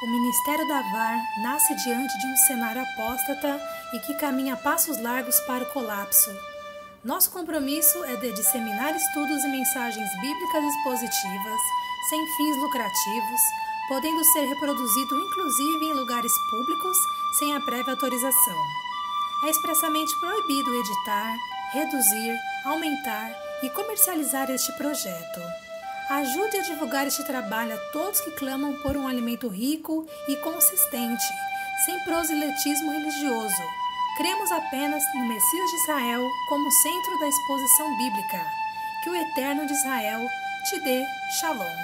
O Ministério da VAR nasce diante de um cenário apóstata e que caminha a passos largos para o colapso. Nosso compromisso é de disseminar estudos e mensagens bíblicas expositivas, sem fins lucrativos, podendo ser reproduzido inclusive em lugares públicos, sem a prévia autorização. É expressamente proibido editar, reduzir, aumentar e comercializar este projeto. Ajude a divulgar este trabalho a todos que clamam por um alimento rico e consistente, sem proselitismo religioso. Cremos apenas no Messias de Israel como centro da exposição bíblica. Que o Eterno de Israel te dê Shalom.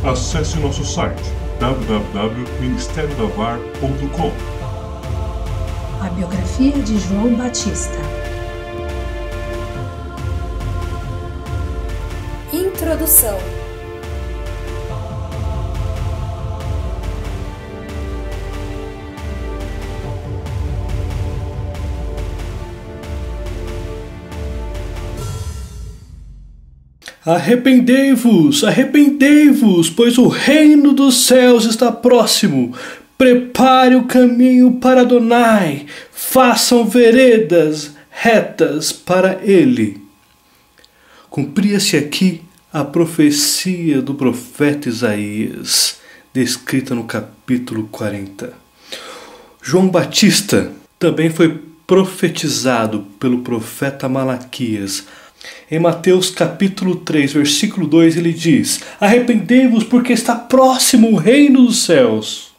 Acesse nosso site www.ministériodavar.com. A biografia de João Batista. Introdução. Arrependei-vos, arrependei-vos, pois o reino dos céus está próximo. Prepare o caminho para Adonai, façam veredas retas para ele. Cumpria-se aqui a profecia do profeta Isaías, descrita no capítulo 40. João Batista também foi profetizado pelo profeta Malaquias. Em Mateus capítulo 3, versículo 2, ele diz: arrependei-vos porque está próximo o reino dos céus.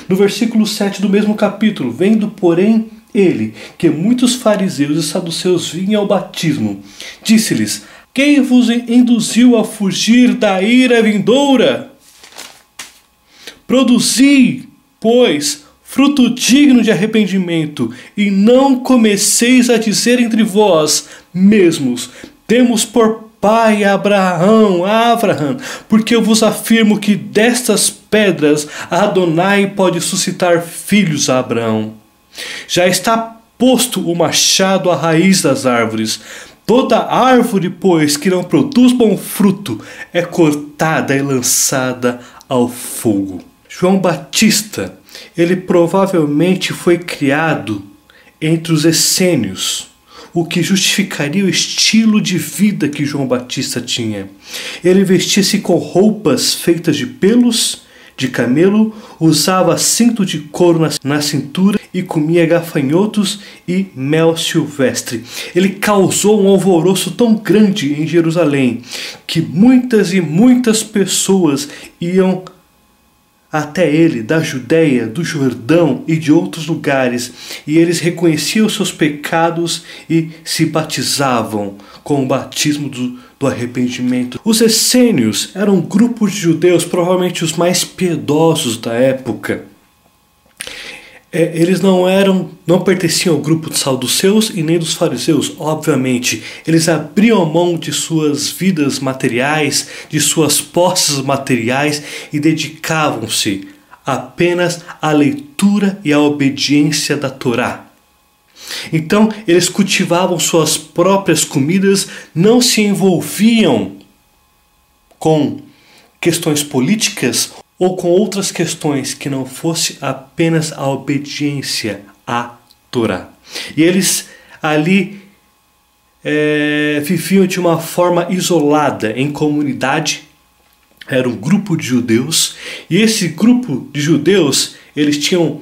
No versículo 7 do mesmo capítulo, vendo, porém, ele, que muitos fariseus e saduceus vinham ao batismo, disse-lhes: quem vos induziu a fugir da ira vindoura? Produzi, pois, fruto digno de arrependimento, e não comeceis a dizer entre vós mesmos: temos por pai Abraão, porque eu vos afirmo que destas pedras Adonai pode suscitar filhos a Abraão. Já está posto o machado à raiz das árvores. Toda árvore, pois, que não produz bom fruto, é cortada e lançada ao fogo. João Batista, ele provavelmente foi criado entre os essênios, o que justificaria o estilo de vida que João Batista tinha. Ele vestia-se com roupas feitas de pelos de camelo, usava cinto de couro na cintura e comia gafanhotos e mel silvestre. Ele causou um alvoroço tão grande em Jerusalém que muitas e muitas pessoas iam até ele, da Judéia, do Jordão e de outros lugares, e eles reconheciam seus pecados e se batizavam com o batismo do arrependimento. Os essênios eram um grupo de judeus, provavelmente os mais piedosos da época. Eles não pertenciam ao grupo dos saduceus e nem dos fariseus, obviamente. Eles abriam mão de suas vidas materiais, de suas posses materiais e dedicavam-se apenas à leitura e à obediência da Torá. Então, eles cultivavam suas próprias comidas, não se envolviam com questões políticas ou com outras questões que não fosse apenas a obediência à Torá. E eles ali viviam de uma forma isolada, em comunidade. Era um grupo de judeus, e esse grupo de judeus, eles tinham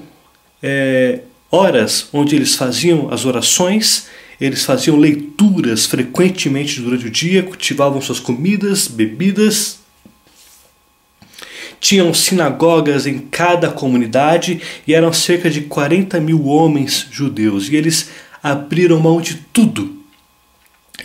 horas onde eles faziam as orações, eles faziam leituras frequentemente durante o dia, cultivavam suas comidas, bebidas. Tinham sinagogas em cada comunidade e eram cerca de 40 mil homens judeus. E eles abriram mão de tudo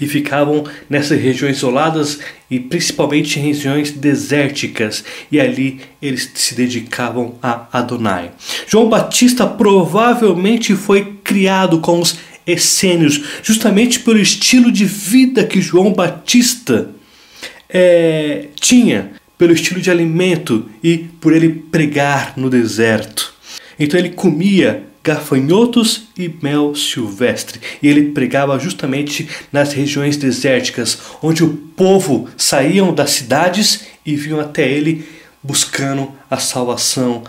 e ficavam nessas regiões isoladas e principalmente em regiões desérticas. E ali eles se dedicavam a Adonai. João Batista provavelmente foi criado com os essênios, justamente pelo estilo de vida que João Batista tinha. pelo estilo de alimento e por ele pregar no deserto. Então ele comia gafanhotos e mel silvestre, e ele pregava justamente nas regiões desérticas, onde o povo saíam das cidades e vinham até ele buscando a salvação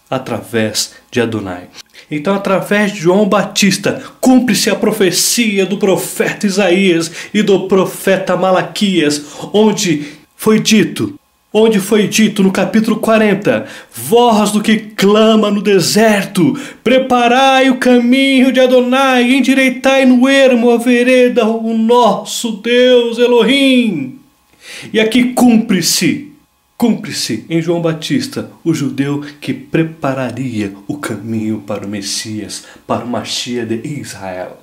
através de Adonai. Então, através de João Batista, cumpre-se a profecia do profeta Isaías e do profeta Malaquias, onde foi dito no capítulo 40, voz do que clama no deserto, preparai o caminho de Adonai, endireitai no ermo a vereda, o nosso Deus Elohim. E aqui cumpre-se em João Batista, o judeu que prepararia o caminho para o Messias, para o Mashiach de Israel.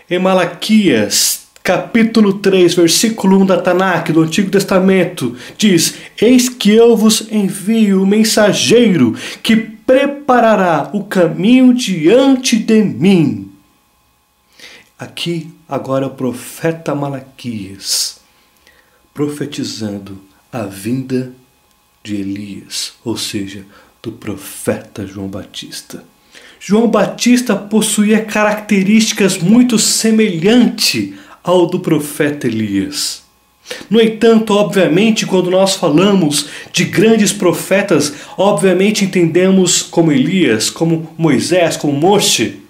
Em Malaquias, capítulo 3, versículo 1 da Tanakh, do Antigo Testamento, diz: eis que eu vos envio o mensageiro que preparará o caminho diante de mim. Aqui agora o profeta Malaquias, profetizando a vinda de Elias, ou seja, do profeta João Batista. João Batista possuía características muito semelhantes ao do profeta Elias. No entanto, obviamente, quando nós falamos de grandes profetas, obviamente entendemos como Elias, como Moisés, como Moshe.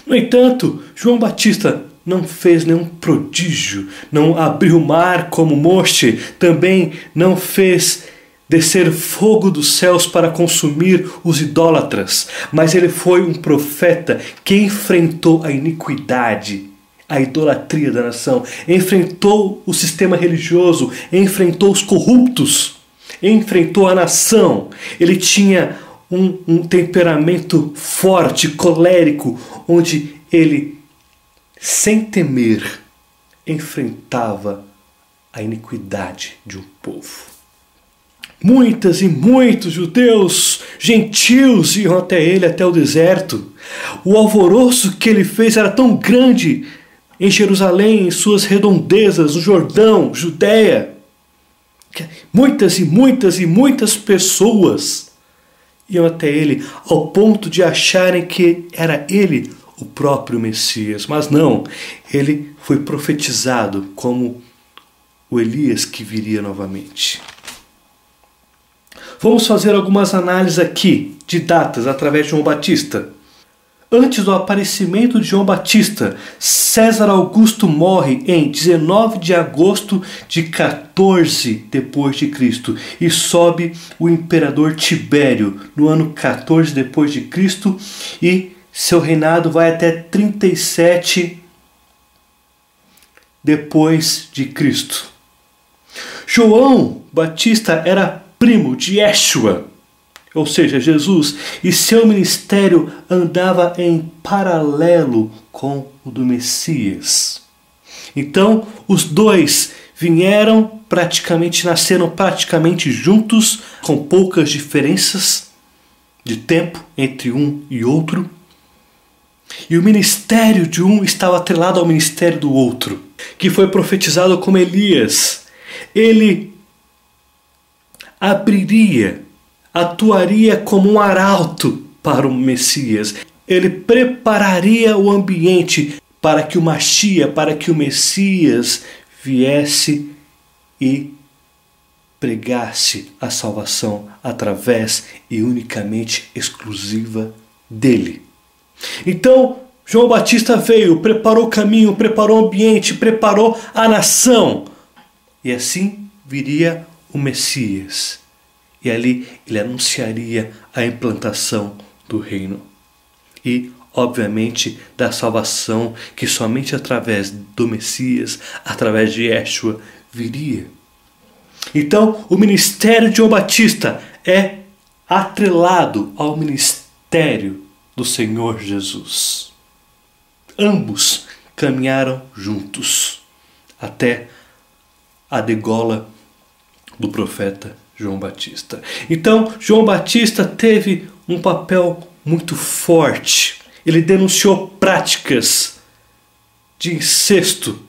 No entanto, João Batista não fez nenhum prodígio, não abriu o mar como Moshe, também não fez descer fogo dos céus para consumir os idólatras, mas ele foi um profeta que enfrentou a iniquidade, a idolatria da nação, enfrentou o sistema religioso, enfrentou os corruptos, enfrentou a nação. Ele tinha um temperamento forte, colérico, onde ele, sem temer, enfrentava a iniquidade de um povo. Muitas e muitos judeus, gentios, iam até ele, até o deserto. O alvoroço que ele fez era tão grande em Jerusalém, em suas redondezas, no Jordão, Judéia. Muitas e muitas e muitas pessoas iam até ele, ao ponto de acharem que era ele o próprio Messias. Mas não, ele foi profetizado como o Elias que viria novamente. Vamos fazer algumas análises aqui de datas através de João Batista. Antes do aparecimento de João Batista, César Augusto morre em 19 de agosto de 14 depois de Cristo e sobe o imperador Tibério no ano 14 depois de Cristo e seu reinado vai até 37 depois de Cristo. João Batista era primo de Yeshua, ou seja, Jesus, e seu ministério andava em paralelo com o do Messias. Então, os dois nasceram praticamente juntos, com poucas diferenças de tempo entre um e outro. E o ministério de um estava atrelado ao ministério do outro, que foi profetizado como Elias. Ele atuaria como um arauto para o Messias. Ele prepararia o ambiente para que o Mashiach, para que o Messias viesse e pregasse a salvação através e unicamente exclusiva dele. Então, João Batista veio, preparou o caminho, preparou o ambiente, preparou a nação. E assim viria o Messias. E ali ele anunciaria a implantação do reino. E, obviamente, da salvação que somente através do Messias, através de Yeshua, viria. Então, o ministério de João Batista é atrelado ao ministério do Senhor Jesus. Ambos caminharam juntos até a degola do profeta João Batista. Então, João Batista teve um papel muito forte. Ele denunciou práticas de incesto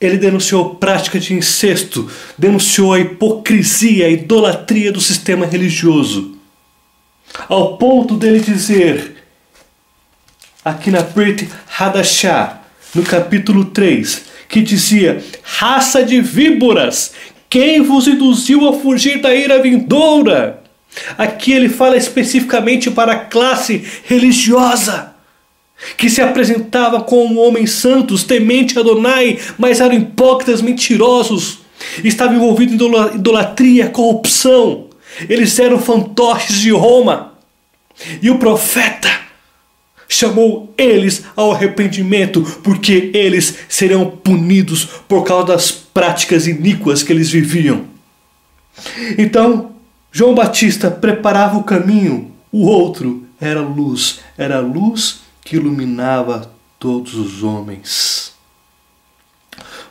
Ele denunciou prática de incesto, denunciou a hipocrisia, a idolatria do sistema religioso. Ao ponto dele dizer, aqui na Brit Hadashah, no capítulo 3, que dizia: raça de víboras, quem vos induziu a fugir da ira vindoura? Aqui ele fala especificamente para a classe religiosa, que se apresentava como homens santos, temente a Adonai, mas eram hipócritas, mentirosos, estavam envolvidos em idolatria, corrupção. Eles eram fantoches de Roma. E o profeta chamou eles ao arrependimento, porque eles serão punidos por causa das práticas iníquas que eles viviam. Então, João Batista preparava o caminho, o outro era a luz que iluminava todos os homens.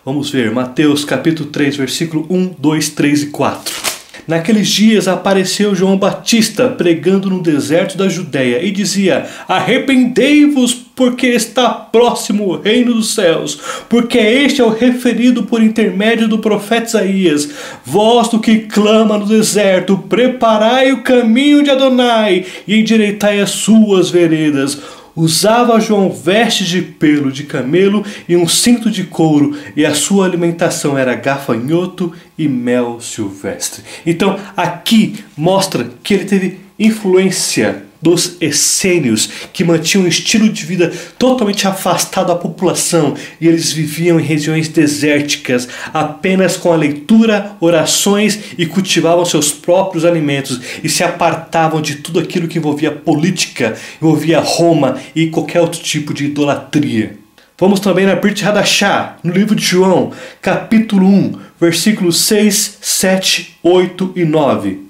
Vamos ver Mateus capítulo 3, versículo 1, 2, 3 e 4. Naqueles dias apareceu João Batista pregando no deserto da Judéia e dizia: arrependei-vos, porque está próximo o reino dos céus, porque este é o referido por intermédio do profeta Isaías. Vós do que clama no deserto, preparai o caminho de Adonai e endireitai as suas veredas. Usava João vestes de pelo de camelo e um cinto de couro, e a sua alimentação era gafanhoto e mel silvestre. Então aqui mostra que ele teve influência dos essênios, que mantinham um estilo de vida totalmente afastado da população, e eles viviam em regiões desérticas, apenas com a leitura, orações, e cultivavam seus próprios alimentos, e se apartavam de tudo aquilo que envolvia política, envolvia Roma e qualquer outro tipo de idolatria. Vamos também na Brit Hadashah, no livro de João, capítulo 1, versículos 6, 7, 8 e 9.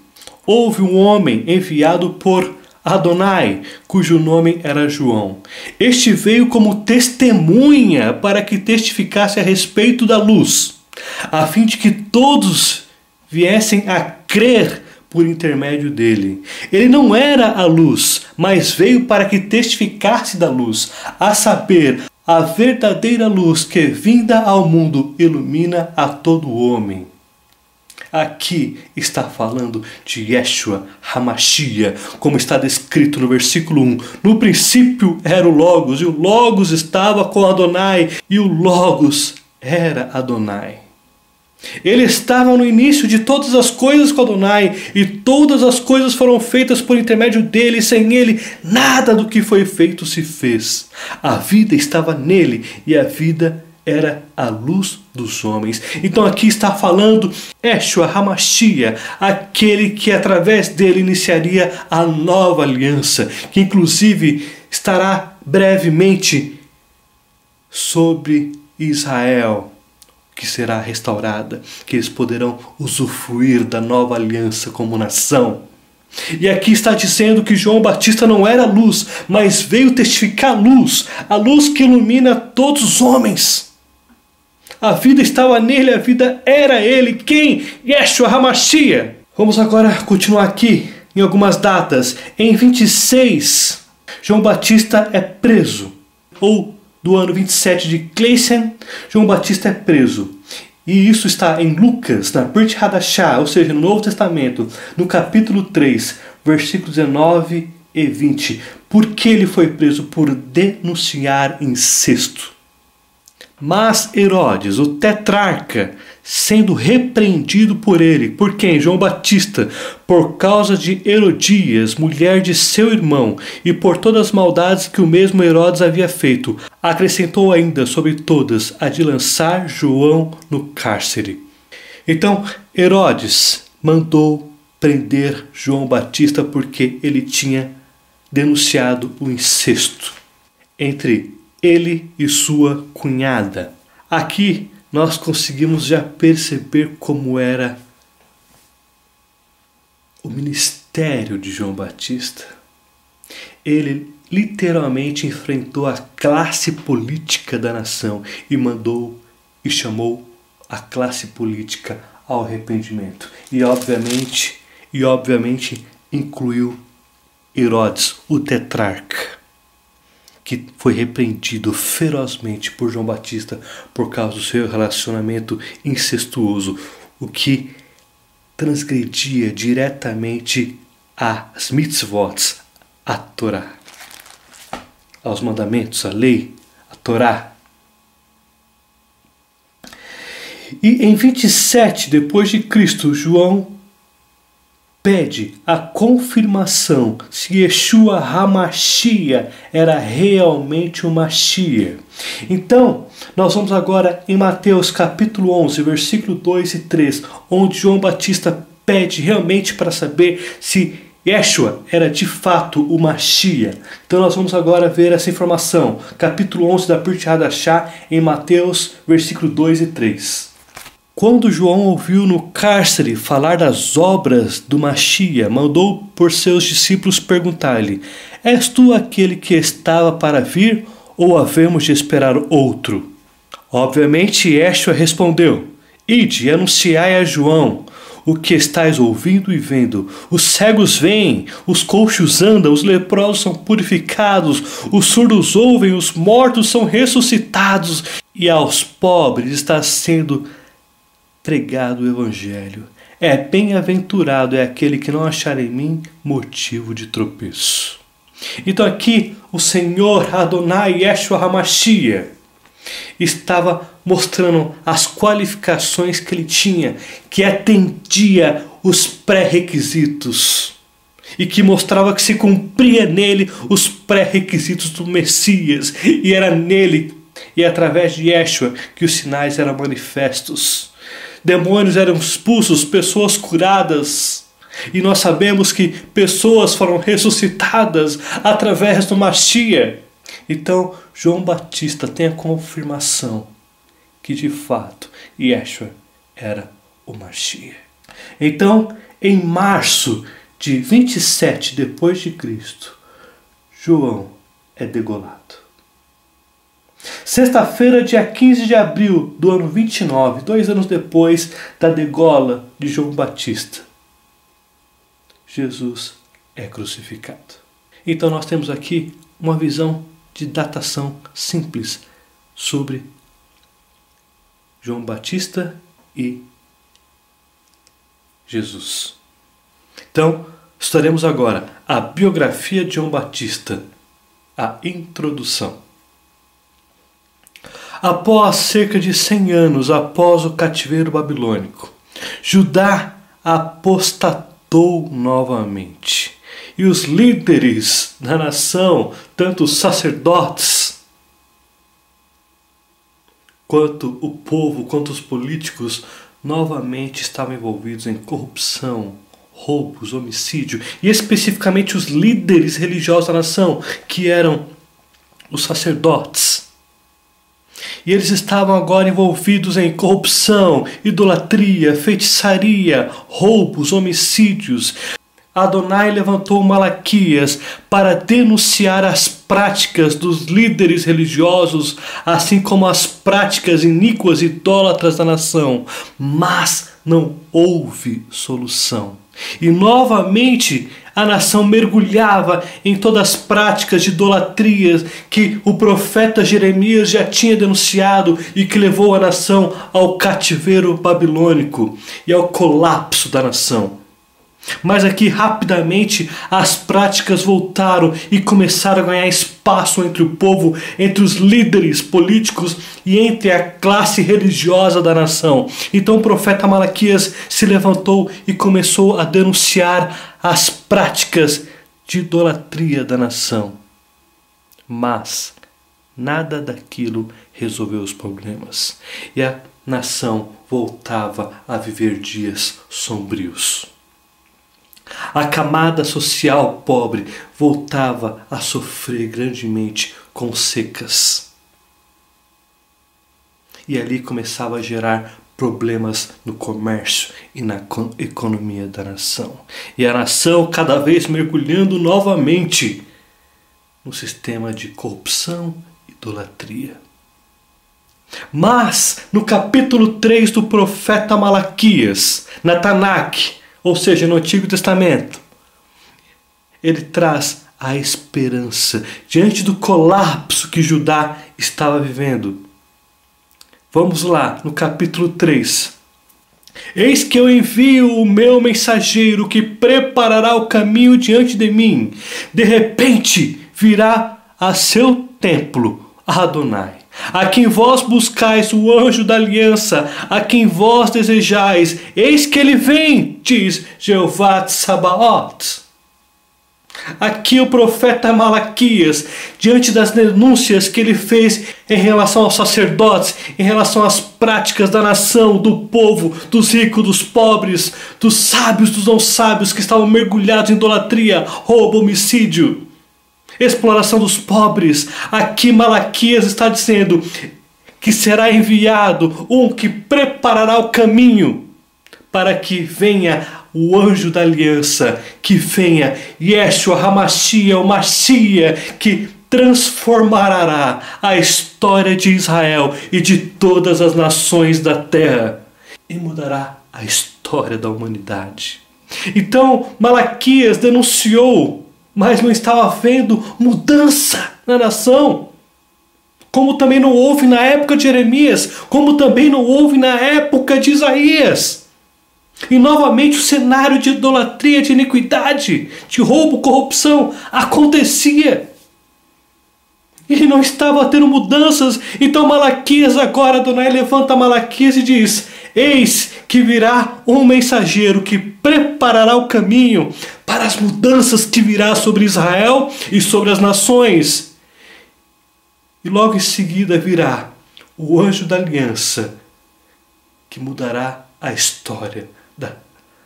Houve um homem enviado por Adonai, cujo nome era João. Este veio como testemunha para que testificasse a respeito da luz, a fim de que todos viessem a crer por intermédio dele. Ele não era a luz, mas veio para que testificasse da luz, a saber, a verdadeira luz que, vinda ao mundo, ilumina a todo homem. Aqui está falando de Yeshua HaMashiach, como está descrito no versículo 1. No princípio era o Logos, e o Logos estava com Adonai, e o Logos era Adonai. Ele estava no início de todas as coisas com Adonai, e todas as coisas foram feitas por intermédio dele, e sem ele nada do que foi feito se fez. A vida estava nele, e a vida era a luz dos homens. Então aqui está falando Yeshua HaMashiach, aquele que através dele iniciaria a nova aliança, que inclusive estará brevemente sobre Israel, que será restaurada, que eles poderão usufruir da nova aliança como nação. E aqui está dizendo que João Batista não era luz, mas veio testificar a luz que ilumina todos os homens. A vida estava nele, a vida era ele. Quem? Yeshua HaMashiach. Vamos agora continuar aqui em algumas datas. Em 26, João Batista é preso. Ou do ano 27 de Cleysen, João Batista é preso. E isso está em Lucas, na Brit Hadashah, ou seja, no Novo Testamento, no capítulo 3, versículos 19 e 20. Por que ele foi preso? Por denunciar incesto. Mas Herodes, o tetrarca, sendo repreendido por ele, por quem? João Batista, por causa de Herodias, mulher de seu irmão, e por todas as maldades que o mesmo Herodes havia feito, acrescentou ainda sobre todas a de lançar João no cárcere. Então Herodes mandou prender João Batista porque ele tinha denunciado o incesto entre ele e sua cunhada. Aqui nós conseguimos já perceber como era o ministério de João Batista. Ele literalmente enfrentou a classe política da nação e mandou e chamou a classe política ao arrependimento. E obviamente incluiu Herodes, o tetrarca. que foi repreendido ferozmente por João Batista por causa do seu relacionamento incestuoso, o que transgredia diretamente às mitzvot, a Torá, aos mandamentos, a lei, a Torá. E em 27 depois de Cristo, João pede a confirmação se Yeshua HaMashiach era realmente o Mashiach. Então, nós vamos agora em Mateus capítulo 11, versículo 2 e 3, onde João Batista pede realmente para saber se Yeshua era de fato o Mashiach. Então nós vamos agora ver essa informação. Capítulo 11 da Pirkei Hadashah, em Mateus, versículo 2 e 3. Quando João ouviu no cárcere falar das obras do Mashiach, mandou por seus discípulos perguntar-lhe: És tu aquele que estava para vir, ou havemos de esperar outro? Obviamente Yeshua respondeu: Ide e anunciai a João o que estáis ouvindo e vendo. Os cegos veem, os coxos andam, os leprosos são purificados, os surdos ouvem, os mortos são ressuscitados, e aos pobres está sendo pregado o Evangelho. Bem-aventurado é aquele que não achar em mim motivo de tropeço. Então aqui o Senhor Adonai Yeshua HaMashiach estava mostrando as qualificações que ele tinha, que atendia os pré-requisitos e que mostrava que se cumpria nele os pré-requisitos do Messias, e era nele e através de Yeshua que os sinais eram manifestos. Demônios eram expulsos, pessoas curadas, e nós sabemos que pessoas foram ressuscitadas através do Mashiach. Então João Batista tem a confirmação que de fato Yeshua era o Mashiach. Então, em março de 27 depois de Cristo, João é degolado. Sexta-feira, dia 15 de abril do ano 29, 2 anos depois da degola de João Batista, Jesus é crucificado. Então nós temos aqui uma visão de datação simples sobre João Batista e Jesus. Então, estaremos agora a biografia de João Batista, a introdução. Após cerca de 100 anos após o cativeiro babilônico, Judá apostatou novamente. E os líderes da nação, tanto os sacerdotes, quanto o povo, quanto os políticos, novamente estavam envolvidos em corrupção, roubos, homicídio, e especificamente os líderes religiosos da nação, que eram os sacerdotes. E eles estavam agora envolvidos em corrupção, idolatria, feitiçaria, roubos, homicídios. Adonai levantou Malaquias para denunciar as práticas dos líderes religiosos, assim como as práticas iníquas e idólatras da nação. Mas não houve solução. E novamente a nação mergulhava em todas as práticas de idolatrias que o profeta Jeremias já tinha denunciado e que levou a nação ao cativeiro babilônico e ao colapso da nação. Mas aqui rapidamente as práticas voltaram e começaram a ganhar espaço entre o povo, entre os líderes políticos e entre a classe religiosa da nação. Então o profeta Malaquias se levantou e começou a denunciar as práticas de idolatria da nação. Mas nada daquilo resolveu os problemas. E a nação voltava a viver dias sombrios. A camada social pobre voltava a sofrer grandemente com secas. E ali começava a gerar problemas no comércio e na economia da nação. E a nação cada vez mergulhando novamente no sistema de corrupção e idolatria. Mas, no capítulo 3 do profeta Malaquias, na Tanakh, ou seja, no Antigo Testamento, ele traz a esperança diante do colapso que Judá estava vivendo. Vamos lá, no capítulo 3. Eis que eu envio o meu mensageiro que preparará o caminho diante de mim. De repente virá a seu templo, Adonai, a quem vós buscais, o anjo da aliança, a quem vós desejais. Eis que ele vem, diz Jeová Tsabaoth. Aqui o profeta Malaquias, diante das denúncias que ele fez em relação aos sacerdotes, em relação às práticas da nação, do povo, dos ricos, dos pobres, dos sábios, dos não sábios, que estavam mergulhados em idolatria, roubo, homicídio, exploração dos pobres. Aqui Malaquias está dizendo que será enviado um que preparará o caminho para que venha o anjo da aliança, que venha Yeshua HaMashiach, o Mashiach, que transformará a história de Israel e de todas as nações da terra e mudará a história da humanidade. Então Malaquias denunciou, mas não estava havendo mudança na nação, como também não houve na época de Jeremias, como também não houve na época de Isaías. E novamente o cenário de idolatria, de iniquidade, de roubo, corrupção acontecia. E não estava tendo mudanças. Então Malaquias agora, Adonai levanta Malaquias e diz: eis que virá um mensageiro que preparará o caminho para as mudanças que virá sobre Israel e sobre as nações. E logo em seguida virá o anjo da aliança, que mudará a história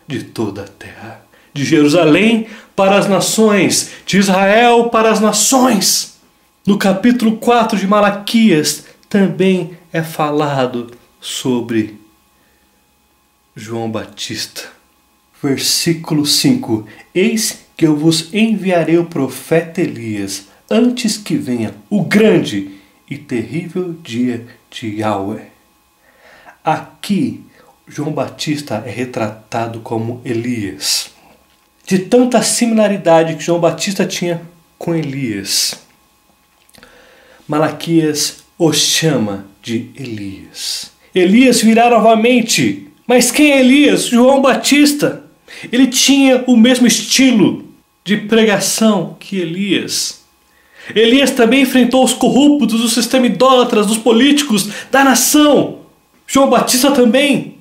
de toda a terra. De Jerusalém para as nações, de Israel para as nações. No capítulo 4 de Malaquias também é falado sobre João Batista. Versículo 5. Eis que eu vos enviarei o profeta Elias, antes que venha o grande e terrível dia de Yahweh. Aqui João Batista é retratado como Elias. De tanta similaridade que João Batista tinha com Elias, Malaquias o chama de Elias. Elias virá novamente. Mas quem é Elias? João Batista. Ele tinha o mesmo estilo de pregação que Elias. Elias também enfrentou os corruptos, o sistema idólatras, dos políticos, da nação. João Batista também.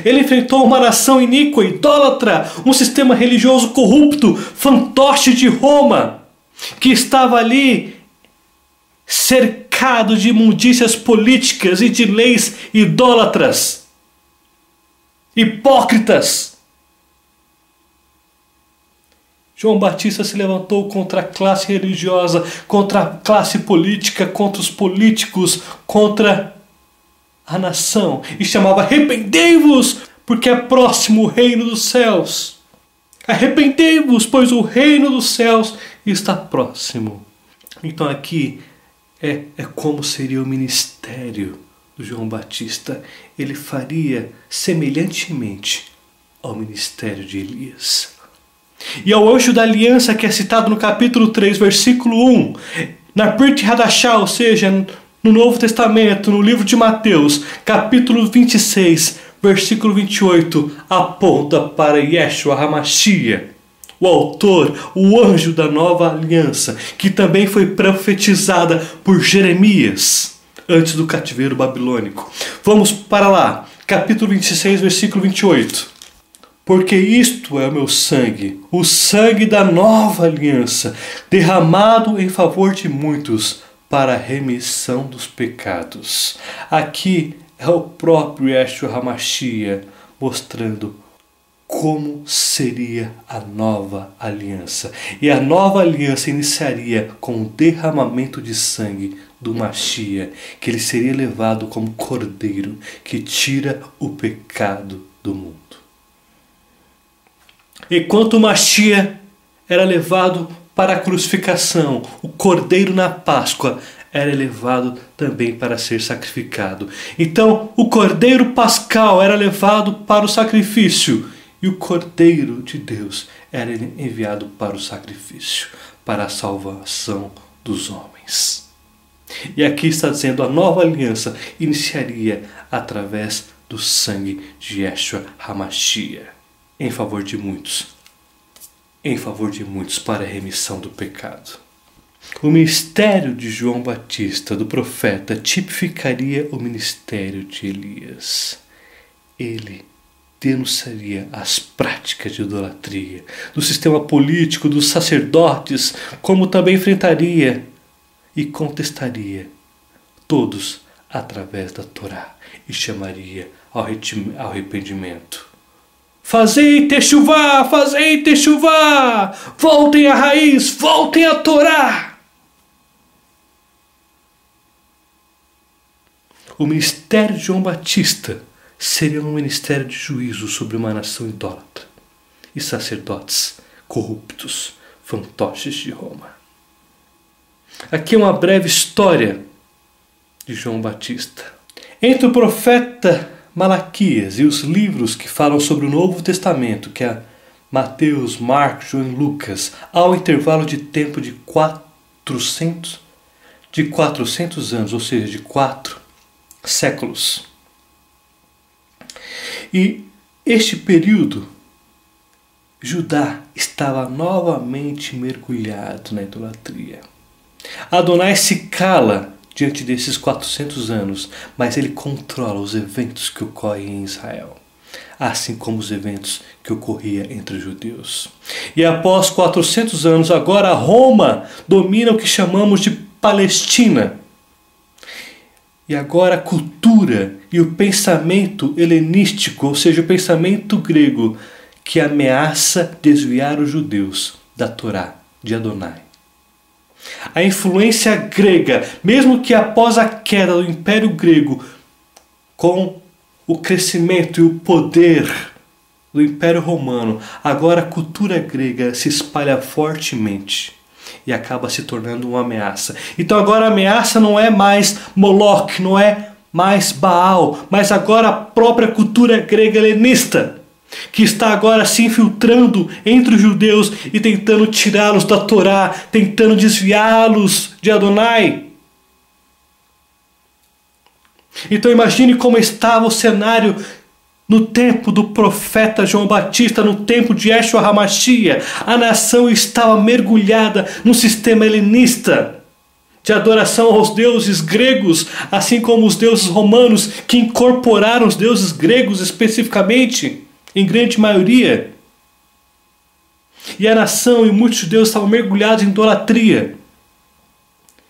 Ele enfrentou uma nação iníqua, idólatra, um sistema religioso corrupto, fantoche de Roma, que estava ali cercado de imundícias políticas e de leis idólatras, hipócritas. João Batista se levantou contra a classe religiosa, contra a classe política, contra os políticos, contra a nação, e chamava: arrependei-vos, porque é próximo o reino dos céus. Arrependei-vos, pois o reino dos céus está próximo. Então aqui é como seria o ministério do João Batista. Ele faria semelhantemente ao ministério de Elias. E ao anjo da aliança, que é citado no capítulo 3, versículo 1, na Brit Hadashah, ou seja, no Novo Testamento, no livro de Mateus, capítulo 26, versículo 28, aponta para Yeshua HaMashiach, o autor, o anjo da nova aliança, que também foi profetizada por Jeremias, antes do cativeiro babilônico. Vamos para lá, capítulo 26, versículo 28. Porque isto é o meu sangue, o sangue da nova aliança, derramado em favor de muitos, para a remissão dos pecados. Aqui é o próprio Yeshua HaMashiach mostrando como seria a nova aliança. E a nova aliança iniciaria com o derramamento de sangue do Mashiach, que ele seria levado como cordeiro que tira o pecado do mundo. Enquanto o Mashiach era levado para a crucificação, o cordeiro na Páscoa era levado também para ser sacrificado. Então o cordeiro pascal era levado para o sacrifício e o cordeiro de Deus era enviado para o sacrifício, para a salvação dos homens. E aqui está dizendo, a nova aliança iniciaria através do sangue de Yeshua HaMashiach, em favor de muitos para a remissão do pecado. O ministério de João Batista, do profeta, tipificaria o ministério de Elias. Ele denunciaria as práticas de idolatria do sistema político, dos sacerdotes, como também enfrentaria e contestaria todos através da Torá e chamaria ao arrependimento. Fazei techuvá, voltem à raiz, voltem à Torá. O ministério de João Batista seria um ministério de juízo sobre uma nação idólatra e sacerdotes corruptos, fantoches de Roma. Aqui é uma breve história de João Batista. Entre o profeta Malaquias e os livros que falam sobre o Novo Testamento, que é Mateus, Marcos, João e Lucas, há um intervalo de tempo de 400 anos, ou seja, de 4 séculos. E este período, Judá estava novamente mergulhado na idolatria. Adonai se cala diante desses 400 anos, mas ele controla os eventos que ocorrem em Israel, assim como os eventos que ocorriam entre os judeus. E após 400 anos, agora Roma domina o que chamamos de Palestina. E agora a cultura e o pensamento helenístico, ou seja, o pensamento grego, que ameaça desviar os judeus da Torá de Adonai. A influência grega, mesmo que após a queda do Império Grego, com o crescimento e o poder do Império Romano, agora a cultura grega se espalha fortemente e acaba se tornando uma ameaça. Então agora a ameaça não é mais Moloque, não é mais Baal, mas agora a própria cultura grega helenista, que está agora se infiltrando entre os judeus e tentando tirá-los da Torá, tentando desviá-los de Adonai. Então imagine como estava o cenário no tempo do profeta João Batista, no tempo de Yeshua HaMashiach. A nação estava mergulhada no sistema helenista de adoração aos deuses gregos, assim como os deuses romanos, que incorporaram os deuses gregos especificamente, em grande maioria. E a nação e muitos judeus estavam mergulhados em idolatria.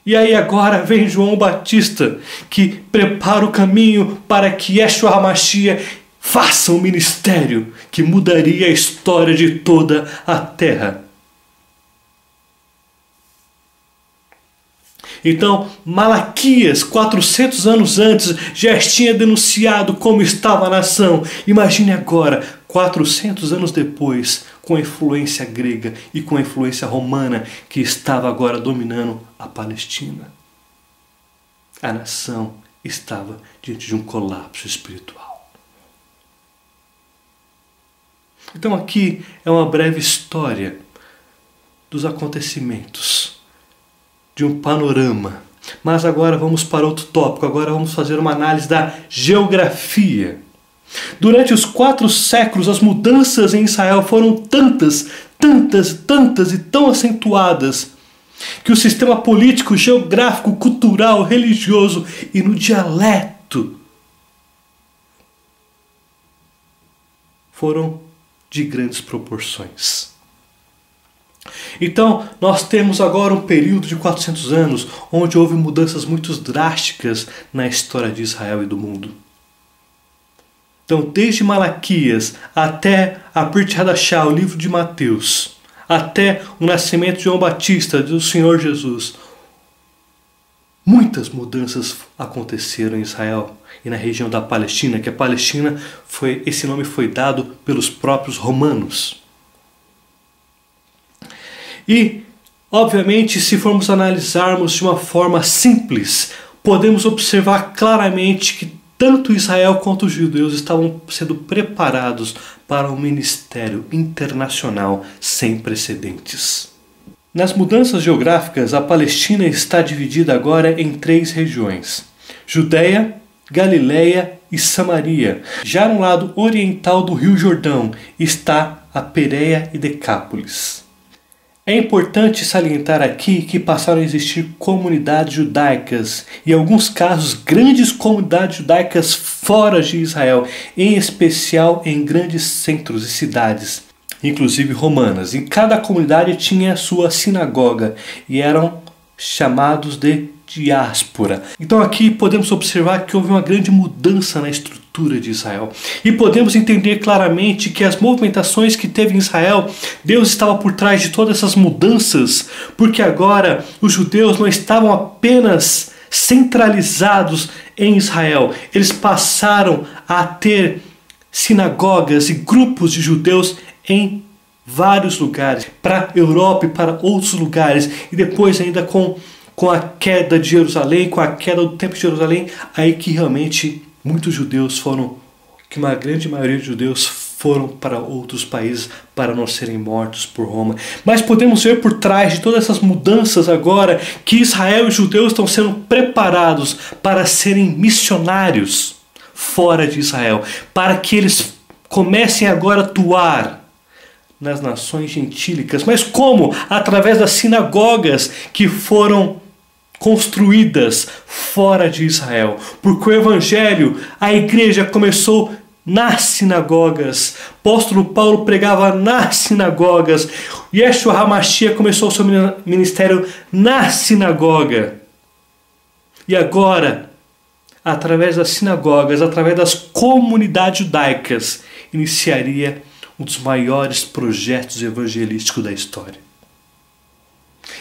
E aí agora vem João Batista, que prepara o caminho para que Yeshua HaMashiach faça um ministério que mudaria a história de toda a terra. Então, Malaquias, 400 anos antes, já tinha denunciado como estava a nação. Imagine agora, 400 anos depois, com a influência grega e com a influência romana que estava agora dominando a Palestina. A nação estava diante de um colapso espiritual. Então aqui é uma breve história dos acontecimentos, de um panorama. Mas agora vamos para outro tópico. Agora vamos fazer uma análise da geografia. Durante os 4 séculos, as mudanças em Israel foram tantas e tão acentuadas, que o sistema político, geográfico, cultural, religioso e no dialeto foram de grandes proporções. Então, nós temos agora um período de 400 anos onde houve mudanças muito drásticas na história de Israel e do mundo. Então, desde Malaquias até a Brit Hadashah, o livro de Mateus, até o nascimento de João Batista, do Senhor Jesus, muitas mudanças aconteceram em Israel e na região da Palestina, que a Palestina esse nome foi dado pelos próprios romanos. E, obviamente, se formos analisarmos de uma forma simples, podemos observar claramente que tanto Israel quanto os judeus estavam sendo preparados para um ministério internacional sem precedentes. Nas mudanças geográficas, a Palestina está dividida agora em 3 regiões: Judéia, Galiléia e Samaria. Já no lado oriental do Rio Jordão está a Pérea e Decápolis. É importante salientar aqui que passaram a existir comunidades judaicas e, em alguns casos, grandes comunidades judaicas fora de Israel, em especial em grandes centros e cidades, inclusive romanas. Em cada comunidade tinha a sua sinagoga e eram chamados de diáspora. Então aqui podemos observar que houve uma grande mudança na estrutura de Israel. E podemos entender claramente que as movimentações que teve em Israel, Deus estava por trás de todas essas mudanças, porque agora os judeus não estavam apenas centralizados em Israel. Eles passaram a ter sinagogas e grupos de judeus em vários lugares, para a Europa e para outros lugares, e depois ainda com a queda de Jerusalém, com a queda do Templo de Jerusalém, aí que realmente muitos judeus foram, que uma grande maioria de judeus foram para outros países para não serem mortos por Roma. Mas podemos ver por trás de todas essas mudanças agora que Israel e os judeus estão sendo preparados para serem missionários fora de Israel, para que eles comecem agora a atuar nas nações gentílicas. Mas como? Através das sinagogas que foram construídas fora de Israel. Porque o Evangelho, a igreja começou nas sinagogas. O apóstolo Paulo pregava nas sinagogas. Yeshua HaMashiach começou o seu ministério na sinagoga. E agora, através das sinagogas, através das comunidades judaicas, iniciaria um dos maiores projetos evangelísticos da história.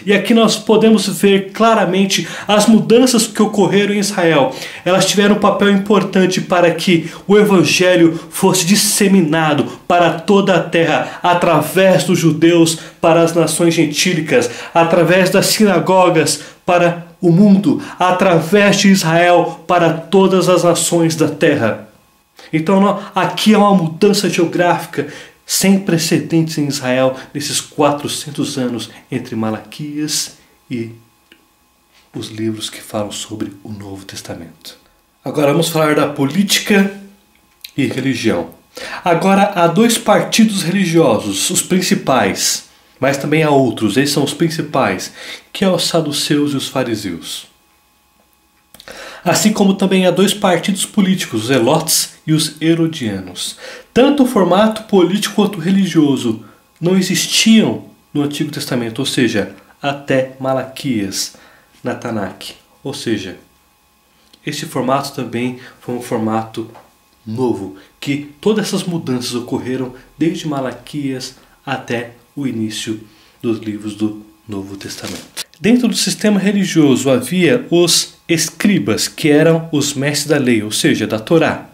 E aqui nós podemos ver claramente as mudanças que ocorreram em Israel. Elas tiveram um papel importante para que o Evangelho fosse disseminado para toda a terra, através dos judeus para as nações gentílicas, através das sinagogas para o mundo, através de Israel para todas as nações da terra. Então aqui há uma mudança geográfica sem precedentes em Israel nesses 400 anos entre Malaquias e os livros que falam sobre o Novo Testamento. Agora vamos falar da política e religião. Agora há 2 partidos religiosos, os principais, mas também há outros, esses são os principais, que é os saduceus e os fariseus. Assim como também há 2 partidos políticos, os zelotes e os herodianos. Tanto o formato político quanto religioso não existiam no Antigo Testamento, ou seja, até Malaquias, na Tanakh. Ou seja, este formato também foi um formato novo, que todas essas mudanças ocorreram desde Malaquias até o início dos livros do Novo Testamento. Dentro do sistema religioso havia os escribas, que eram os mestres da lei, ou seja, da Torá.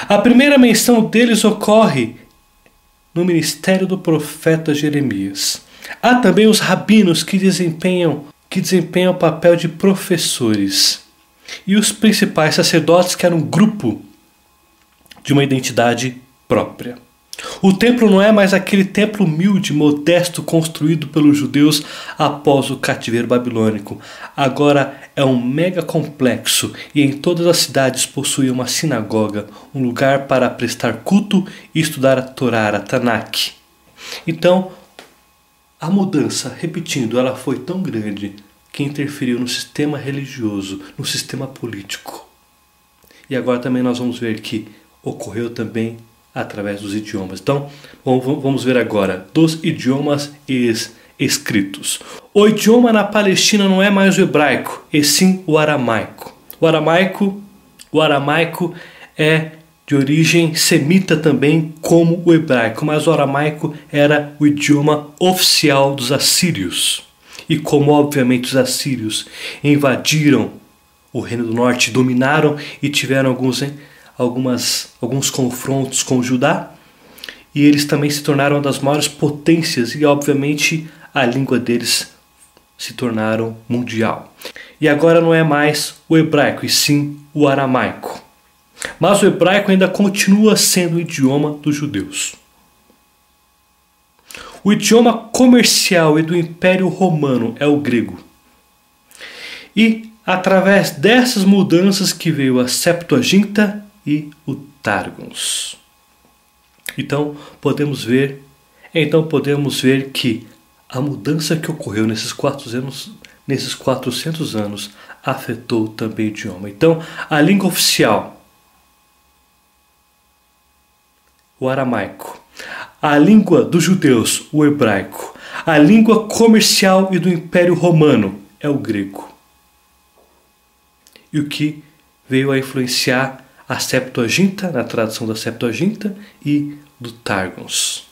A primeira menção deles ocorre no ministério do profeta Jeremias. Há também os rabinos que desempenham o papel de professores. E os principais sacerdotes, que eram um grupo de uma identidade própria. O templo não é mais aquele templo humilde, modesto, construído pelos judeus após o cativeiro babilônico. Agora é um mega complexo e em todas as cidades possuía uma sinagoga, um lugar para prestar culto e estudar a Torá, a Tanakh. Então, a mudança, repetindo, ela foi tão grande que interferiu no sistema religioso, no sistema político. E agora também nós vamos ver que ocorreu também através dos idiomas. Então, vamos ver agora dos idiomas escritos. O idioma na Palestina não é mais o hebraico, e sim o aramaico. O aramaico é de origem semita também, como o hebraico, mas o aramaico era o idioma oficial dos assírios. E como obviamente os assírios invadiram o Reino do Norte, dominaram e tiveram alguns confrontos com Judá, e eles também se tornaram uma das maiores potências e obviamente a língua deles se tornaram mundial. E agora não é mais o hebraico, e sim o aramaico. Mas o hebraico ainda continua sendo o idioma dos judeus. O idioma comercial e do Império Romano é o grego. E através dessas mudanças que veio a Septuaginta e o Targums. Então podemos ver que a mudança que ocorreu nesses 400 anos afetou também o idioma. Então a língua oficial, o aramaico, a língua dos judeus, o hebraico, a língua comercial e do Império Romano é o grego. E o que veio a influenciar a Septuaginta, na tradução da Septuaginta e do Targums.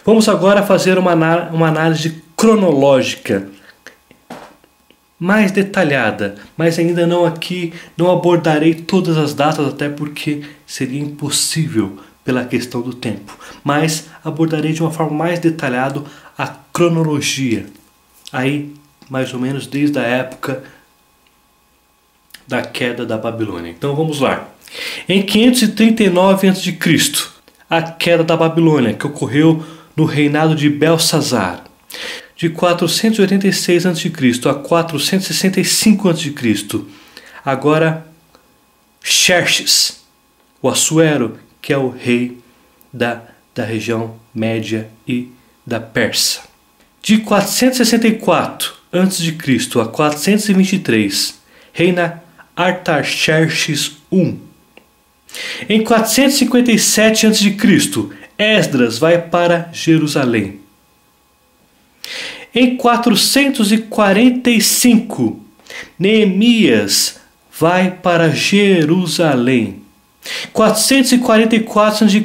Vamos agora fazer uma análise cronológica mais detalhada, mas ainda não abordarei todas as datas, até porque seria impossível pela questão do tempo, mas abordarei de uma forma mais detalhada a cronologia, aí mais ou menos desde a época da queda da Babilônia. Então vamos lá. Em 539 a.C., a queda da Babilônia, que ocorreu no reinado de Belsazar. De 486 a.C. a 465 a.C., agora Xerxes, o Assuero, que é o rei da região Média e da Pérsia. De 464 a.C. a 423, reina Artaxerxes I. Em 457 a.C., Esdras vai para Jerusalém. Em 445, Neemias vai para Jerusalém. 444 a.C.,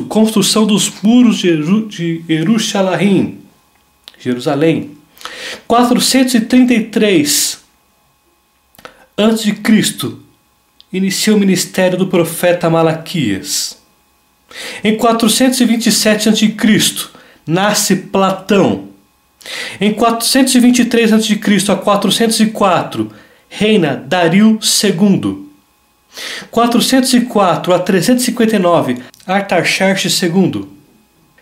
construção dos muros de Jerusalém. 433 a.C., inicia o ministério do profeta Malaquias. Em 427 a.C., nasce Platão. Em 423 a.C. a 404, reina Dario II. 404 a 359, Artaxerxes II.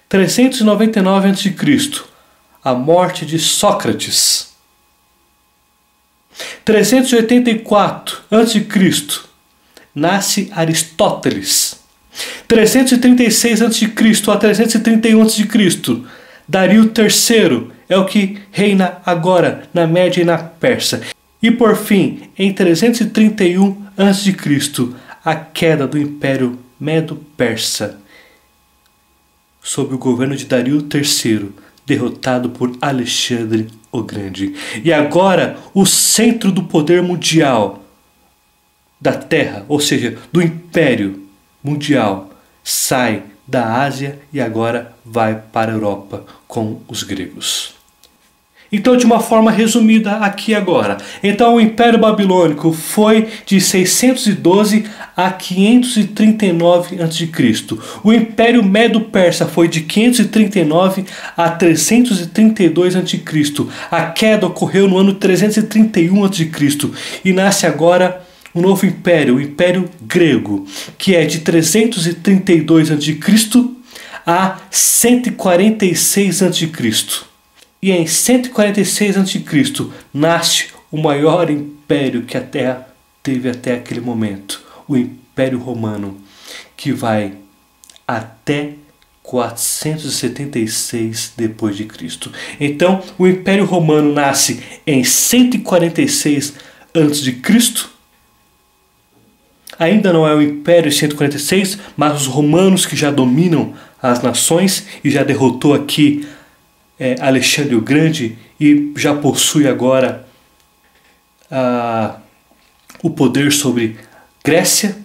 399 a.C., a morte de Sócrates. 384 a.C., nasce Aristóteles. 336 a.C. a 331 a.C., Dario III é o que reina agora na Média e na Pérsia. E por fim, em 331 a.C., a queda do Império Medo-Persa, sob o governo de Dario III, derrotado por Alexandre o Grande. E agora o centro do poder mundial da Terra, ou seja, do Império Mundial, sai da Ásia e agora vai para a Europa com os gregos. Então, de uma forma resumida aqui agora, então o Império Babilônico foi de 612 a 539 a.C. O Império Medo-Persa foi de 539 a 332 a.C. A queda ocorreu no ano 331 a.C. e nasce agora um novo império, o Império Grego, que é de 332 a.C. a 146 a.C. E em 146 a.C. nasce o maior império que a Terra teve até aquele momento, o Império Romano, que vai até 476 depois de Cristo. Então, o Império Romano nasce em 146 a.C. Ainda não é o Império 146, mas os romanos que já dominam as nações e já derrotou aqui Alexandre o Grande e já possui agora o poder sobre Grécia.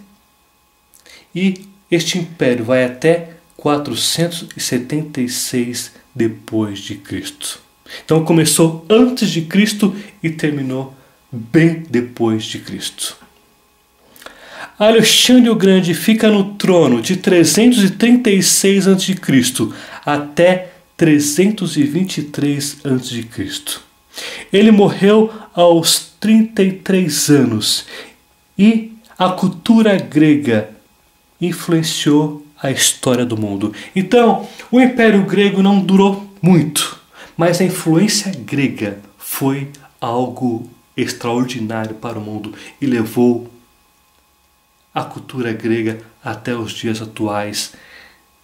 E este império vai até 476 depois de Cristo. Então começou antes de Cristo e terminou bem depois de Cristo. Alexandre o Grande fica no trono de 336 a.C. até 323 a.C. Ele morreu aos 33 anos e a cultura grega influenciou a história do mundo. Então, o Império Grego não durou muito, mas a influência grega foi algo extraordinário para o mundo e levou a cultura grega até os dias atuais,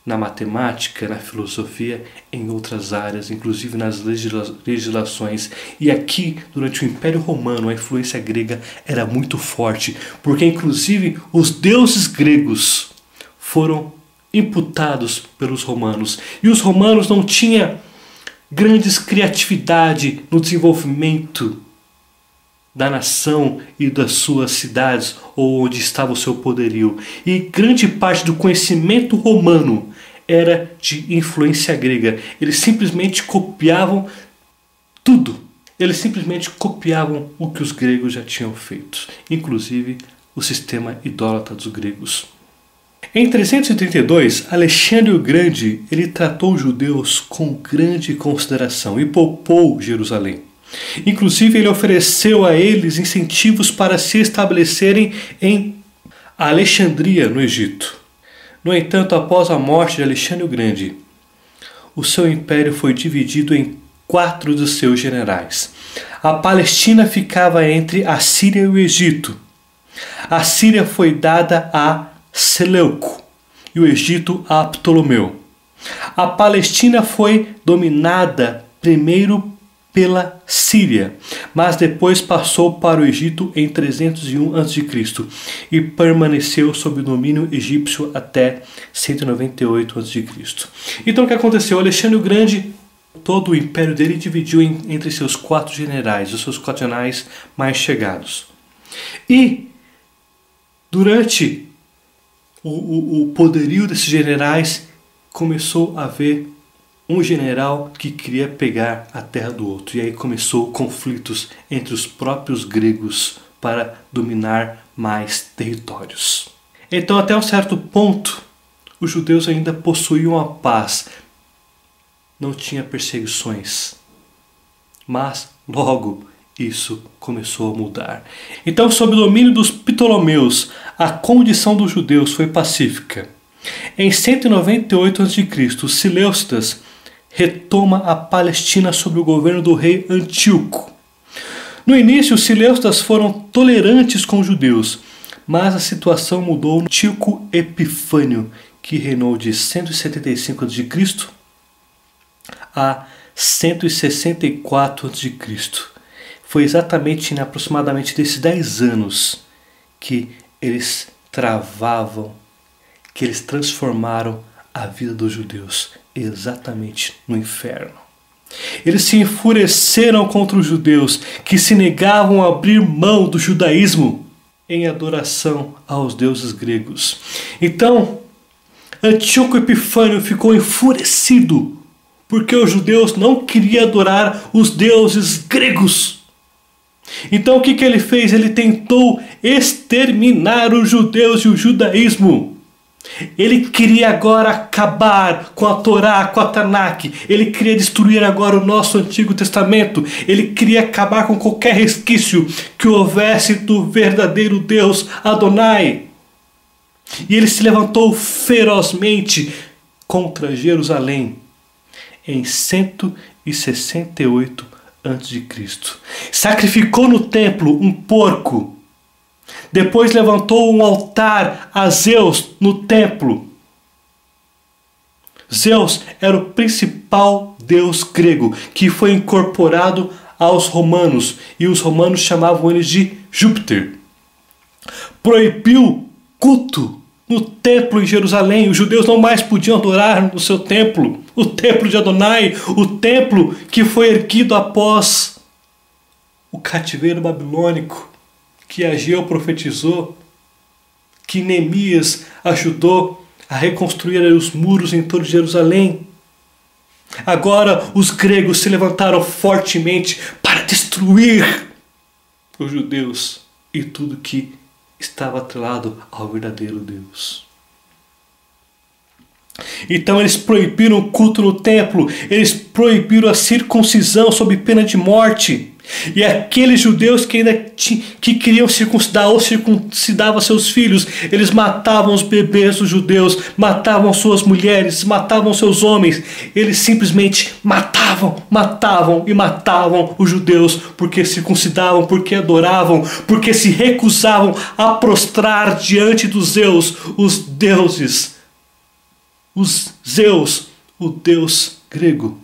na matemática, na filosofia, em outras áreas, inclusive nas legislações. E aqui, durante o Império Romano, a influência grega era muito forte, porque inclusive os deuses gregos foram imputados pelos romanos. E os romanos não tinham grandes criatividade no desenvolvimento da nação e das suas cidades, ou onde estava o seu poderio. E grande parte do conhecimento romano era de influência grega. Eles simplesmente copiavam tudo. Eles simplesmente copiavam o que os gregos já tinham feito, inclusive o sistema idólatra dos gregos. Em 332, Alexandre o Grande ele tratou os judeus com grande consideração e poupou Jerusalém. Inclusive, ele ofereceu a eles incentivos para se estabelecerem em Alexandria, no Egito. No entanto, após a morte de Alexandre o Grande, o seu império foi dividido em 4 dos seus generais. A Palestina ficava entre a Síria e o Egito. A Síria foi dada a Seleuco e o Egito a Ptolomeu. A Palestina foi dominada primeiro pela Síria, mas depois passou para o Egito em 301 a.C. e permaneceu sob o domínio egípcio até 198 a.C. Então o que aconteceu? Alexandre o Grande, todo o império dele dividiu entre seus 4 generais, os seus 4 generais mais chegados. E durante o poderio desses generais começou a haver um general que queria pegar a terra do outro. E aí começou conflitos entre os próprios gregos para dominar mais territórios. Então, até um certo ponto, os judeus ainda possuíam a paz. Não tinha perseguições. Mas, logo, isso começou a mudar. Então, sob o domínio dos Ptolomeus, a condição dos judeus foi pacífica. Em 198 a.C., Seleucidas retoma a Palestina sob o governo do rei Antíoco. No início, os Seleucidas foram tolerantes com os judeus, mas a situação mudou no Antíoco Epifânio, que reinou de 175 a.C. a 164 a.C. Foi exatamente em aproximadamente desses 10 anos que eles que eles transformaram a vida dos judeus exatamente no inferno. Eles se enfureceram contra os judeus que se negavam a abrir mão do judaísmo em adoração aos deuses gregos. Então, Antíoco Epifânio ficou enfurecido porque os judeus não queriam adorar os deuses gregos. Então o que ele fez? Ele tentou exterminar os judeus e o judaísmo. Ele queria agora acabar com a Torá, com a Tanakh. Ele queria destruir agora o nosso Antigo Testamento. Ele queria acabar com qualquer resquício que houvesse do verdadeiro Deus Adonai. E ele se levantou ferozmente contra Jerusalém em 168 a.C. Sacrificou no templo um porco. Depois levantou um altar a Zeus no templo. Zeus era o principal deus grego que foi incorporado aos romanos e os romanos chamavam ele de Júpiter. Proibiu culto no templo em Jerusalém. Os judeus não mais podiam adorar no seu templo, o templo de Adonai, o templo que foi erguido após o cativeiro babilônico, que Ageu profetizou, que Neemias ajudou a reconstruir os muros em torno de Jerusalém. Agora os gregos se levantaram fortemente para destruir os judeus e tudo que estava atrelado ao verdadeiro Deus. Então eles proibiram o culto no templo, eles proibiram a circuncisão sob pena de morte. E aqueles judeus que ainda que queriam circuncidar ou circuncidavam seus filhos, eles matavam os bebês dos judeus, matavam suas mulheres, matavam seus homens. Eles simplesmente matavam os judeus, porque circuncidavam, porque adoravam, porque se recusavam a prostrar diante dos Zeus, os deuses. Os Zeus, o deus grego.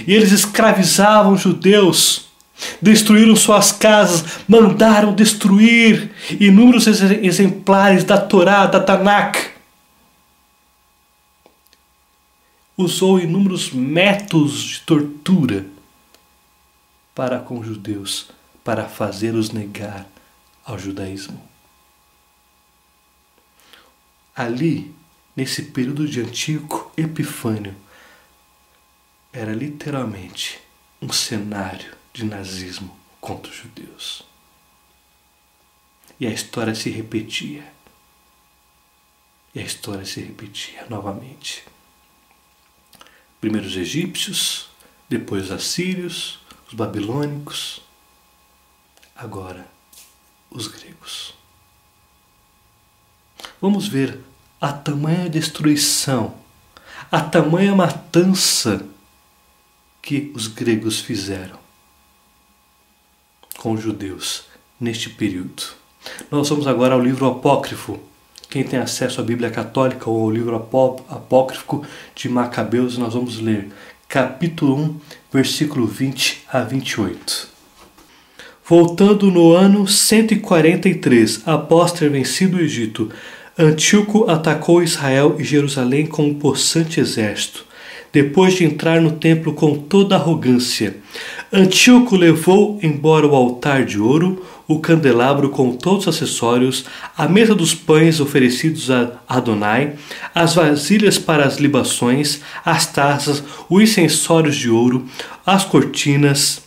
E eles escravizavam os judeus, destruíram suas casas, mandaram destruir inúmeros exemplares da Torá, da Tanakh. Usou inúmeros métodos de tortura para com os judeus, para fazê-los negar ao judaísmo. Ali, nesse período de Antíoco Epifânio, era literalmente um cenário de nazismo contra os judeus. E a história se repetia. Novamente. Primeiro os egípcios, depois os assírios, os babilônicos, agora os gregos. Vamos ver a tamanha destruição, a tamanha matança que os gregos fizeram com os judeus neste período. Nós vamos agora ao livro apócrifo. Quem tem acesso à Bíblia Católica ou ao livro apócrifo de Macabeus, nós vamos ler capítulo 1, versículo 20 a 28. Voltando no ano 143, após ter vencido o Egito, Antíoco atacou Israel e Jerusalém com um possante exército. Depois de entrar no templo com toda arrogância, Antíoco levou embora o altar de ouro, o candelabro com todos os acessórios, a mesa dos pães oferecidos a Adonai, as vasilhas para as libações, as taças, os incensórios de ouro, as cortinas,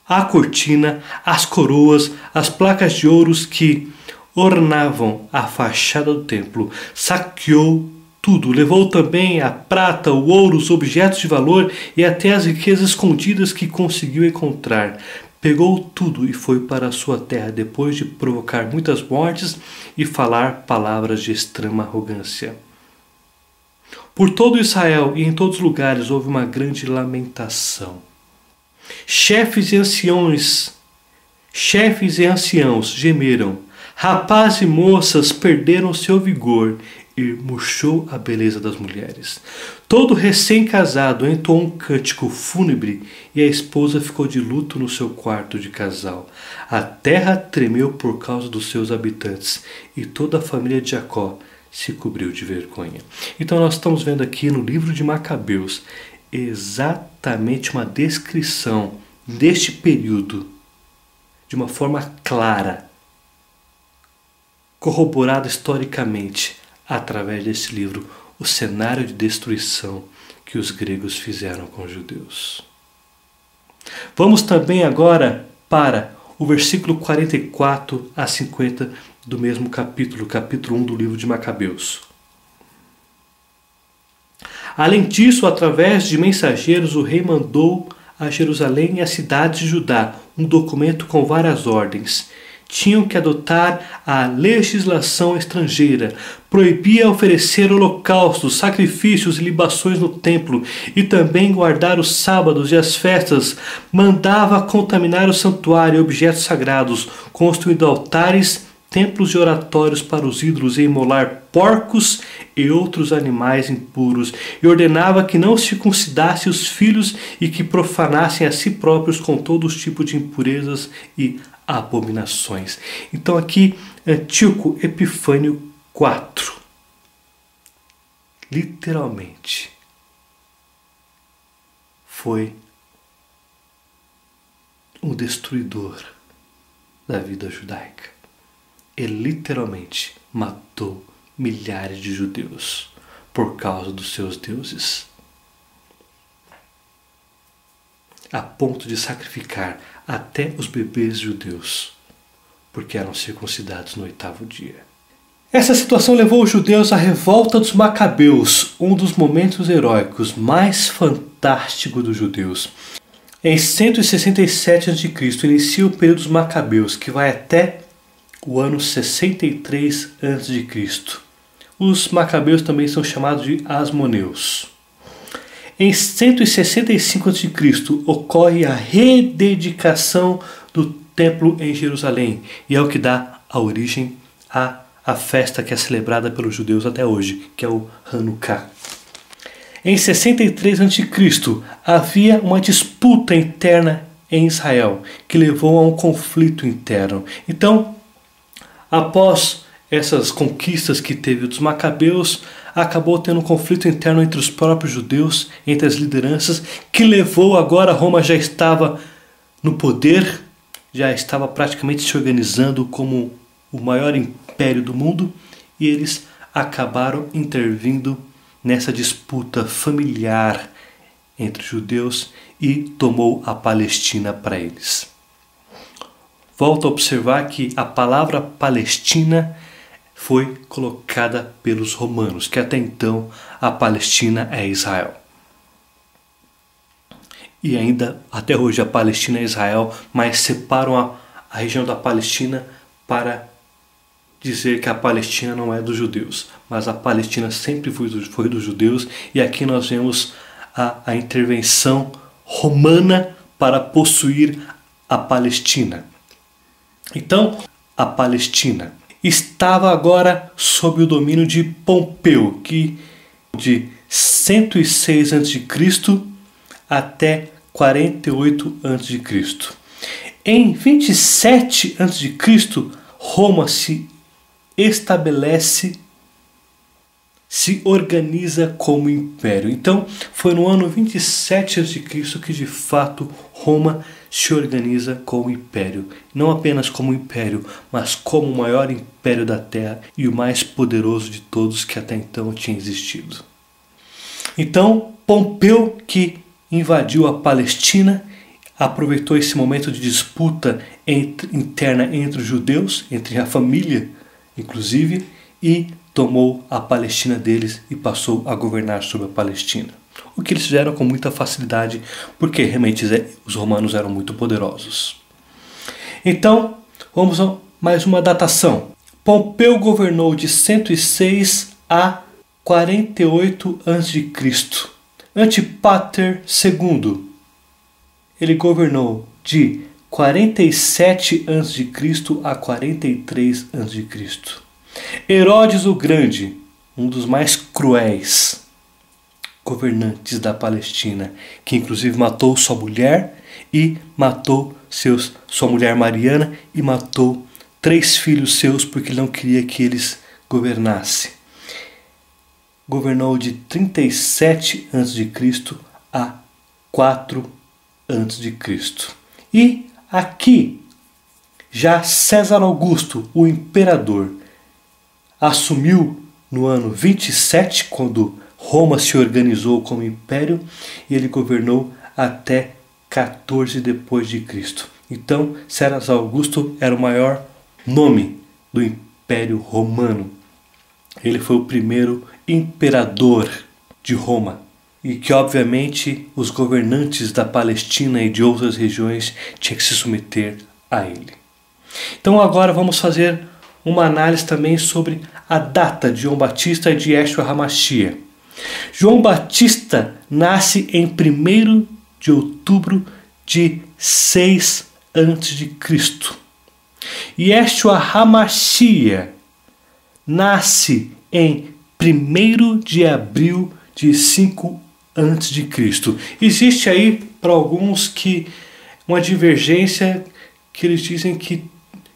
a cortina, as coroas, as placas de ouro que ornavam a fachada do templo. Saqueou tudo, levou também a prata, o ouro, os objetos de valor e até as riquezas escondidas que conseguiu encontrar. Pegou tudo e foi para a sua terra, depois de provocar muitas mortes e falar palavras de extrema arrogância. Por todo Israel e em todos os lugares houve uma grande lamentação. Chefes e anciãos gemeram, rapazes e moças perderam seu vigor, e murchou a beleza das mulheres. Todo recém-casado entoou um cântico fúnebre e a esposa ficou de luto no seu quarto de casal. A terra tremeu por causa dos seus habitantes e toda a família de Jacó se cobriu de vergonha. Então nós estamos vendo aqui no livro de Macabeus exatamente uma descrição deste período de uma forma clara, corroborada historicamente, através desse livro, o cenário de destruição que os gregos fizeram com os judeus. Vamos também agora para o versículo 44 a 50 do mesmo capítulo, capítulo 1 do livro de Macabeus. Além disso, através de mensageiros, o rei mandou a Jerusalém e a cidade de Judá um documento com várias ordens. Tinham que adotar a legislação estrangeira, proibia oferecer holocaustos, sacrifícios e libações no templo e também guardar os sábados e as festas, mandava contaminar o santuário e objetos sagrados, construindo altares, templos e oratórios para os ídolos e imolar porcos e outros animais impuros, e ordenava que não circuncidasse os filhos e que profanassem a si próprios com todos os tipos de impurezas e abominações. Então aqui Antíoco Epifânio IV, literalmente, foi um destruidor da vida judaica. Ele literalmente matou milhares de judeus por causa dos seus deuses, a ponto de sacrificar até os bebês judeus, porque eram circuncidados no 8º dia. Essa situação levou os judeus à revolta dos Macabeus, um dos momentos heróicos mais fantásticos dos judeus. Em 167 a.C. inicia o período dos Macabeus, que vai até o ano 63 a.C. Os Macabeus também são chamados de Asmoneus. Em 165 a.C. ocorre a rededicação do templo em Jerusalém, e é o que dá a origem à festa que é celebrada pelos judeus até hoje, que é o Hanukkah. Em 63 a.C. havia uma disputa interna em Israel, que levou a um conflito interno. Então, após essas conquistas que teve dos Macabeus, acabou tendo um conflito interno entre os próprios judeus, entre as lideranças, que levou agora, Roma já estava no poder, já estava praticamente se organizando como o maior império do mundo, e eles acabaram intervindo nessa disputa familiar entre judeus e tomou a Palestina para eles. Volto a observar que a palavra Palestina foi colocada pelos romanos, que até então a Palestina é Israel. E ainda até hoje a Palestina é Israel, mas separam a região da Palestina para dizer que a Palestina não é dos judeus, mas a Palestina sempre foi dos judeus, e aqui nós vemos a intervenção romana para possuir a Palestina. Então, a Palestina estava agora sob o domínio de Pompeu, que de 106 a.C. até 48 a.C. Em 27 a.C., Roma se estabelece, se organiza como império. Então, foi no ano 27 a.C. que de fato Roma se organiza como império. Não apenas como império, mas como o maior império da Terra e o mais poderoso de todos que até então tinha existido. Então, Pompeu, que invadiu a Palestina, aproveitou esse momento de disputa interna entre os judeus, entre a família inclusive, e tomou a Palestina deles e passou a governar sobre a Palestina. O que eles fizeram com muita facilidade, porque realmente os romanos eram muito poderosos. Então, vamos a mais uma datação. Pompeu governou de 106 a 48 a.C. Antípater II, ele governou de 47 a.C. a 43 a.C. Herodes o Grande, um dos mais cruéis governantes da Palestina, que inclusive matou sua mulher e matou sua mulher Mariana e matou 3 filhos seus porque ele não queria que eles governassem. Governou de 37 a.C. a 4 a.C. E aqui, já César Augusto, o imperador, assumiu no ano 27, quando Roma se organizou como império, e ele governou até 14 depois de Cristo. Então, César Augusto era o maior nome do Império Romano. Ele foi o primeiro imperador de Roma, e que obviamente os governantes da Palestina e de outras regiões tinham que se submeter a ele. Então agora vamos fazer uma análise também sobre a data de João Batista e de Yeshua HaMashiach. João Batista nasce em 1º de outubro de 6 a.C. Yeshua HaMashiach nasce em 1º de abril de 5 a.C. Existe aí para alguns uma divergência, que eles dizem que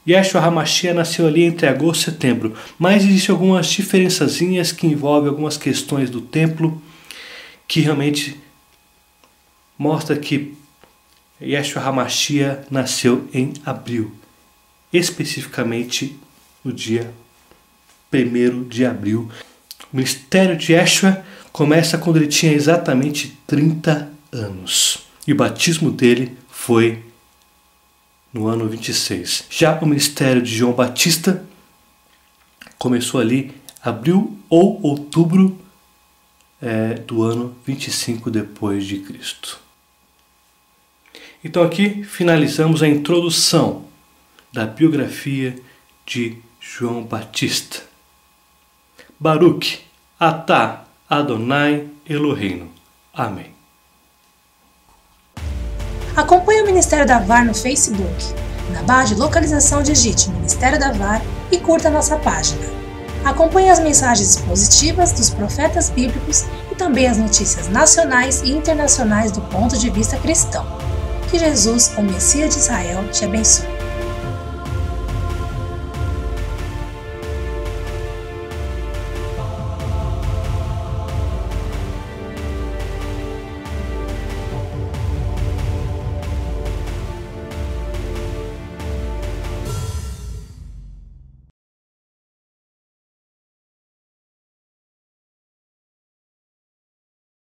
Yeshua HaMashiach nasceu ali entre agosto e setembro, mas existem algumas diferençazinhas que envolvem algumas questões do templo, que realmente mostra que Yeshua HaMashiach nasceu em abril, especificamente no dia 1º de abril. O ministério de Yeshua começa quando ele tinha exatamente 30 anos. E o batismo dele foi no ano 26. Já o ministério de João Batista começou ali abril ou outubro do ano 25 depois de Cristo. Então aqui finalizamos a introdução da biografia de João Batista. Baruch atah Adonai Eloheinu. Amém. Acompanhe o Ministério da VAR no Facebook, na barra de localização digite Ministério da VAR e curta nossa página. Acompanhe as mensagens positivas dos profetas bíblicos e também as notícias nacionais e internacionais do ponto de vista cristão. Que Jesus, o Messias de Israel, te abençoe.